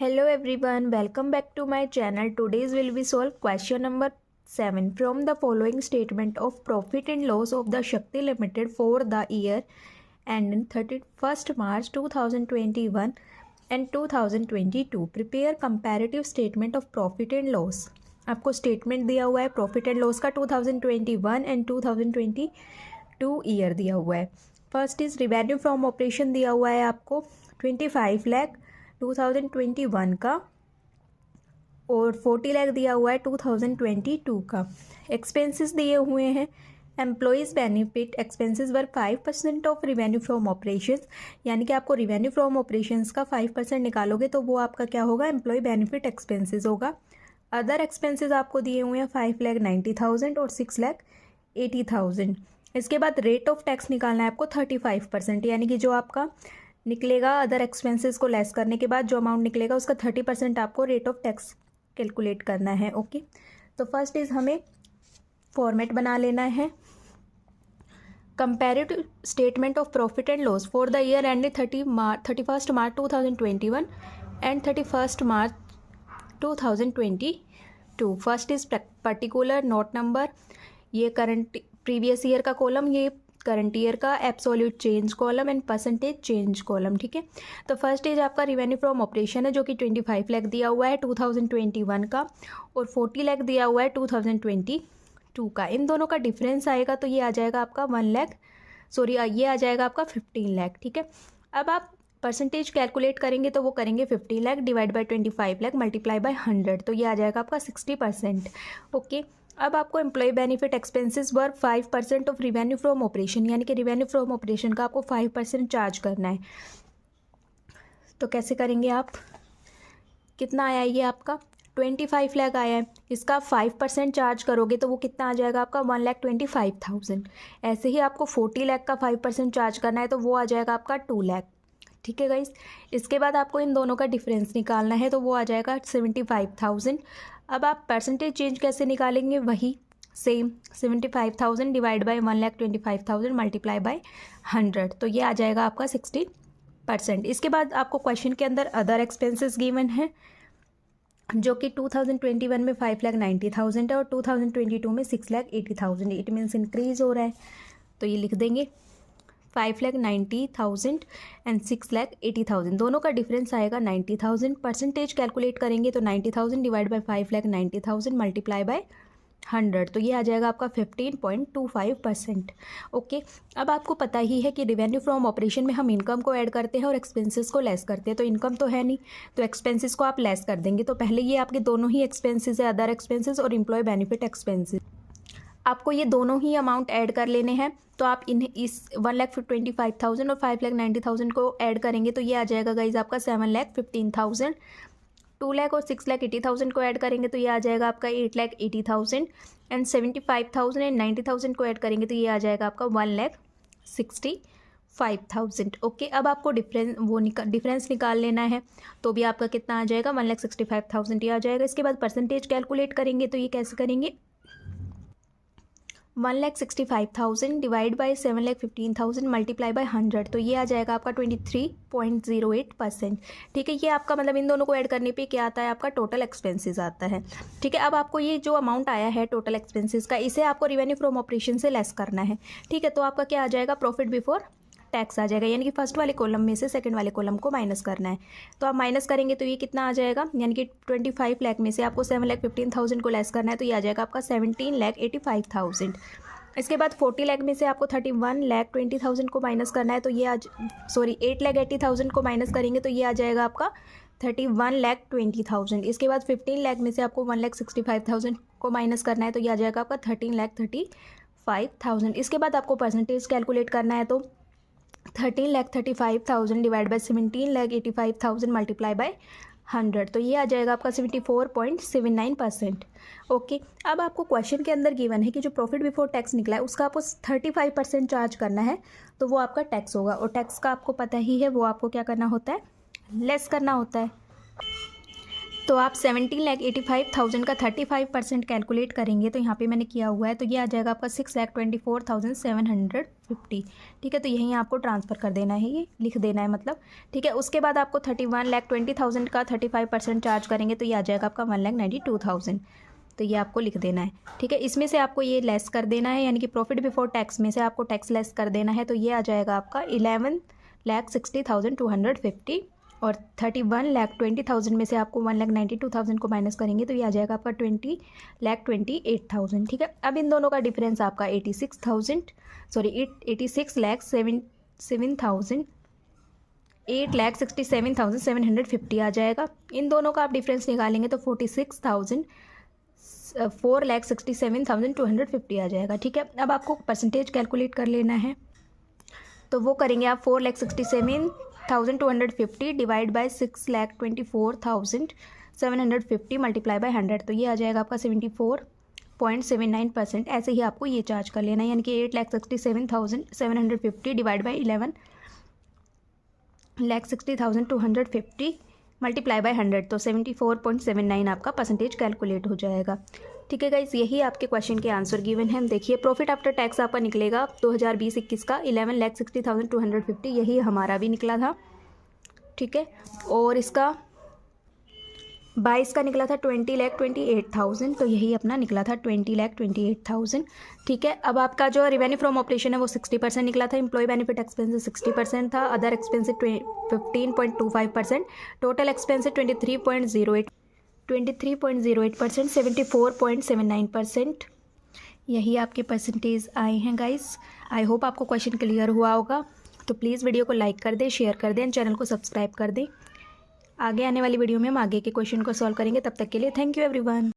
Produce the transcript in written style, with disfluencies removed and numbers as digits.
Hello everyone, welcome back to my channel. Today's will be solve question number 7 from the following statement of profit and loss of the Shakti Limited for the year ending 31st March 2021 and 2022. Prepare comparative statement of profit and loss. आपको statement दिया हुआ है profit and loss का 2021 and 2022 year दिया हुआ है. First is revenue from operation दिया हुआ है आपको 25 लाख 2021 का और 40 लाख दिया हुआ है 2022 का. एक्सपेंसेस दिए हुए हैं employees benefit expenses were 5% of revenue from operations, यानी कि आपको रिवेन्यू फ्रॉम ऑपरेशंस का 5% निकालोगे तो वो आपका क्या होगा, एम्प्लॉय बेनिफिट एक्सपेंसेस होगा. अदर एक्सपेंसेस आपको दिए हुए हैं 5,90,000 और 6,80,000. इसके बाद रेट ऑफ टैक्स निकालना है आपको 35%, यानी कि जो आपका निकलेगा अदर एक्सपेंसेस को लेस करने के बाद जो अमाउंट निकलेगा उसका 30% आपको रेट ऑफ टैक्स कैलकुलेट करना है. ओके, तो फर्स्ट इज हमें फॉर्मेट बना लेना है. Comparative statement of profit and loss for the year ended 31st March 2021 and 31st March 2022. First is particular note number, ये करंट प्रीवियस ईयर का column, ये करंट ईयर का absolute change column and percentage change column. ठीक है, तो first is आपका revenue from operation है जो कि 25 लाख दिया हुआ है 2021 का और 40 लाख दिया हुआ है 2022 का. इन दोनों का डिफरेंस आएगा तो ये आ जाएगा आपका 1 लाख, सॉरी ये आ जाएगा आपका 15 लाख. ठीक है, अब आप परसेंटेज कैलकुलेट करेंगे तो वो करेंगे 50 lakh divide by 25 lakh multiply by 100, तो ये आ जाएगा आपका 60%. ओके, अब आपको employ benefit expenses were 5% of revenue from operation, यानी कि रिवेन्यू फ्रॉम ऑपरेशन का आपको 5% चार्ज करना है. तो कैसे करेंगे आप, कितना आया ये आपका 25 लाख आया है, इसका 5% चार्ज करोगे तो वो कितना आ जाएगा आपका 1,25,000. ऐसे ही आपको 40 लाख का 5% चार्ज करना है तो वो आ जाएगा आपका 2 लाख. ठीक है गाइस, इसके बाद आपको इन दोनों का डिफरेंस निकालना है तो वो आ जाएगा 75,000. अब आप परसेंटेज चेंज कैसे निकालेंगे, वही same 75,000 divide by 1,25,000 multiply by 100, तो ये आ जाएगा आपका 60%. इसके बाद आपको क्वेश्चन के अंदर अदर एक्सपेंसेस गिवन है जो कि 2021 में 5,90,000 है और 2022 में 6,80,000. इट मीन्स इंक्रीज हो रहा है, तो ये लिख देंगे 5,90,000 एंड 6,80,000. दोनों का डिफरेंस आएगा 90,000. परसेंटेज कैलकुलेट करेंगे तो 90,000 डिवाइड बाय 5,90,000 मल्टीप्लाई बाय 100, तो ये आ जाएगा आपका 15.25%. ओके, अब आपको पता ही है कि रिवेन्यू फ्रॉम ऑपरेशन में हम इनकम को ऐड करते हैं और एक्सपेंसेस को लेस करते हैं. तो इनकम तो है नहीं, तो एक्सपेंसेस को आप लेस कर देंगे. तो पहले ये आपके दोनों ही एक्सपेंसेस है, अदर एक्सपेंसेस और एम्प्लॉय बेनिफिट एक्सपेंसेस. आपको ये दोनों ही अमाउंट ऐड कर लेने हैं. तो आप इस 1,25,000 और 5,90,000 को ऐड करेंगे तो ये आ जाएगा गाइज आपका 7,15,000. 2 लाख और 6,80,000 को ऐड करेंगे तो ये आ जाएगा आपका 8,80,000 एंड 75,000 एंड 90,000 को ऐड करेंगे तो ये आ जाएगा आपका 1,65,000. ओके, अब आपको डिफरेंस निकाल लेना है तो भी आपका कितना आ जाएगा 1,65,000 ये आ जाएगा. इसके बाद परसेंटेज कैलकुलेट करेंगे तो ये कैसे करेंगे, 1,65,000 डिवाइड बाई 7,15,000 मल्टीप्लाई बाय 100, तो ये आ जाएगा आपका 23.08%. ठीक है, ये आपका मतलब इन दोनों को ऐड करने पे क्या आता है, आपका टोटल एक्सपेंसेस आता है. ठीक है, अब आपको ये जो अमाउंट आया है टोटल एक्सपेंसेस का, इसे आपको रिवेन्यू फ्रॉम ऑपरेशन से लेस करना है. ठीक है, तो आपका क्या आ जाएगा, प्रॉफिट बिफोर टैक्स आ जाएगा, यानी कि फर्स्ट वाले कॉलम में से सेकंड वाले कॉलम को माइनस करना है. तो आप माइनस करेंगे तो ये कितना आ जाएगा, यानी कि 25 लाख में से आपको 7,15,000 को लेस करना है तो ये आ जाएगा आपका 17,85,000. इसके बाद 40 लाख में से आपको 31,20,000 को माइनस करना है तो ये 8,80,000 को माइनस करेंगे तो ये आ जाएगा आपका 31,20,000. इसके बाद 15 लाख में से आपको 1,65,000 को माइनस करना है तो ये आ जाएगा आपका 13,35,000. इसके बाद आपको परसेंटेज कैलकुलेट करना है तो 13,35,000 डिवाइड बाय 17,85,000 मल्टीप्लाई बाय 100, तो ये आ जाएगा आपका 74.79%. ओके, अब आपको क्वेश्चन के अंदर गिवन है कि जो प्रॉफिट बिफोर टैक्स निकला है उसका आपको 35% चार्ज करना है तो वो आपका टैक्स होगा. और टैक्स का आपको पता ही है वो आपको क्या करना होता है, लेस करना होता है. तो आप 17,85,000 का 35% कैलकुलेट करेंगे तो यहाँ पे मैंने किया हुआ है, तो ये आ जाएगा आपका 6,24,750। ठीक है, तो यहीं आपको ट्रांसफ़र कर देना है, ये लिख देना है मतलब। ठीक है, उसके बाद आपको 31,20,000 का 35% चार्ज करेंगे तो ये आ जाएगा आपका 1,92,000। तो ये आपको लिख देना है। ठीक है, इसमें से आपको ये लेस कर देना है, यानी कि प्रॉफिट बिफोर टैक्स में से आपको टैक्स लेस कर देना है। तो ये आ जाएगा आपका 11,60,250 और 31,20,000 में से आपको 1,92,000 को माइनस करेंगे तो ये आ जाएगा आपका 20,28,000। ठीक है, अब इन दोनों का डिफरेंस आपका 8,67,750 आ जाएगा। इन दोनों का आप डिफरेंस निकालेंगे तो 4,67,250 आ जाएगा। ठीक है, अब आपको परसेंटेज कैलकुलेट कर लेना है, तो वो करेंगे आप 4,67,250 डिवाइड बाय 6,24,750 मल्टीप्लाई बाय 100, तो ये आ जाएगा आपका 74.79%। ऐसे ही आपको ये चार्ज कर लेना है, यानी कि 8,67,750 डिवाइड बाई 11,60,250 मल्टीप्लाई बाय 100, तो 74.79 आपका परसेंटेज कैलकुलेट हो जाएगा। ठीक है गाइस, यही आपके क्वेश्चन के आंसर गिवन है। देखिए, प्रॉफिट आफ्टर टैक्स आपका निकलेगा 2020-21 का 11,60,250, यही हमारा भी निकला था। ठीक है, और इसका 22 का निकला था 20,28,000, तो यही अपना निकला था 20,28,000। ठीक है, अब आपका जो रेवेन्यू फ्रॉम ऑपरेशन है वो 60% निकला था, एम्प्लॉय बेनिफिट एक्सपेंसेस 60% था, अदर एक्सपेंसेस 15.25%, टोटल एक्सपेंसेस 23.08%, 74.79%। यही आपके परसेंटेज आए हैं गाइस। आई होप आपको क्वेश्चन क्लियर हुआ होगा। तो प्लीज़ वीडियो को लाइक कर दें, शेयर कर दें, चैनल को सब्सक्राइब कर दें। आगे आने वाली वीडियो में हम आगे के क्वेश्चन को सॉल्व करेंगे। तब तक के लिए थैंक यू एवरीवन।